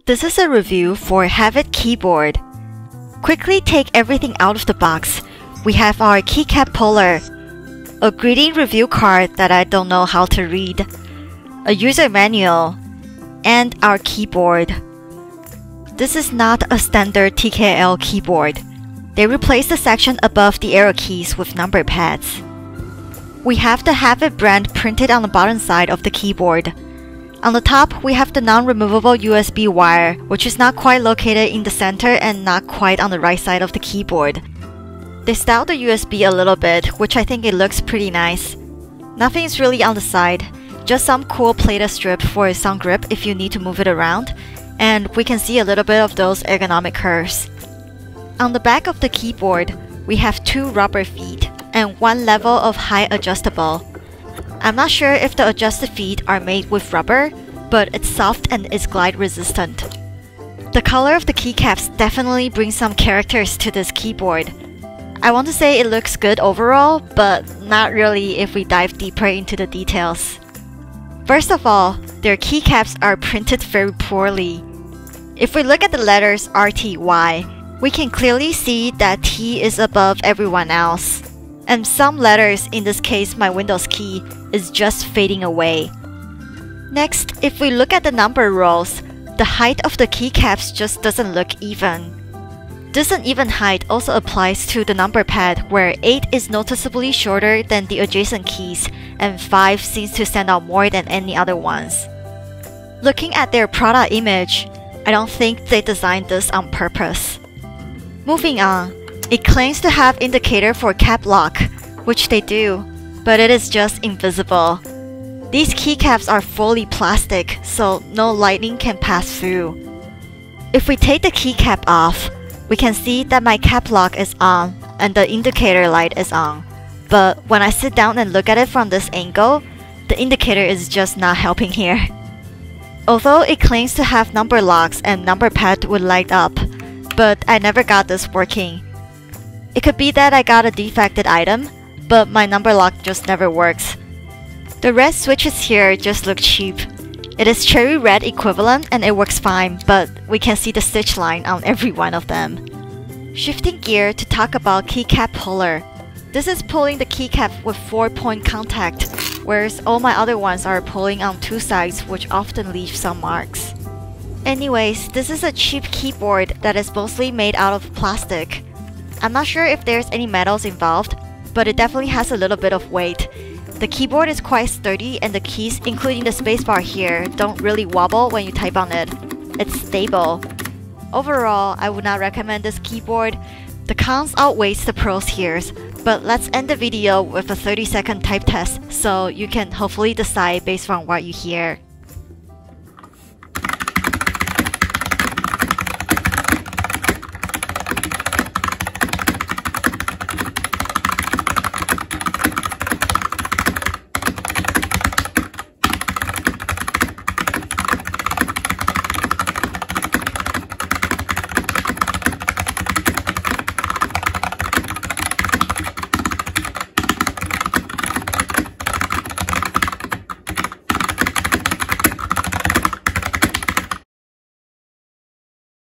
This is a review for Havit keyboard. Quickly take everything out of the box. We have our Keycap puller, a greeting review card that I don't know how to read, a user manual, and our keyboard. This is not a standard TKL keyboard. They replaced the section above the arrow keys with number pads. We have the Havit brand printed on the bottom side of the keyboard. On the top, we have the non-removable USB wire, which is not quite located in the center and not quite on the right side of the keyboard. They styled the USB a little bit, which I think it looks pretty nice. Nothing is really on the side, just some cool plated strip for a sound grip if you need to move it around, and we can see a little bit of those ergonomic curves. On the back of the keyboard, we have two rubber feet and one level of height adjustable. I'm not sure if the adjusted feet are made with rubber, but it's soft and is glide resistant. The color of the keycaps definitely brings some characters to this keyboard. I want to say it looks good overall, but not really if we dive deeper into the details. First of all, their keycaps are printed very poorly. If we look at the letters RTY, we can clearly see that T is above everyone else. And some letters, in this case my Windows key, is just fading away. Next, if we look at the number rows, the height of the keycaps just doesn't look even. This uneven height also applies to the number pad, where 8 is noticeably shorter than the adjacent keys, and 5 seems to stand out more than any other ones. Looking at their product image, I don't think they designed this on purpose. Moving on, it claims to have indicator for cap lock, which they do, but it is just invisible. These keycaps are fully plastic, so no lightning can pass through. If we take the keycap off, we can see that my cap lock is on and the indicator light is on. But when I sit down and look at it from this angle, the indicator is just not helping here. Although it claims to have number locks and number pad would light up, but I never got this working. It could be that I got a defected item, but my number lock just never works. The red switches here just look cheap. It is cherry red equivalent and it works fine, but we can see the stitch line on every one of them. Shifting gear to talk about keycap puller. This is pulling the keycap with 4-point contact, whereas all my other ones are pulling on 2 sides, which often leave some marks. Anyways, this is a cheap keyboard that is mostly made out of plastic. I'm not sure if there's any metals involved, but it definitely has a little bit of weight. The keyboard is quite sturdy and the keys, including the spacebar here, don't really wobble when you type on it. It's stable. Overall, I would not recommend this keyboard. The cons outweighs the pros here, but let's end the video with a 30-second type test so you can hopefully decide based on what you hear.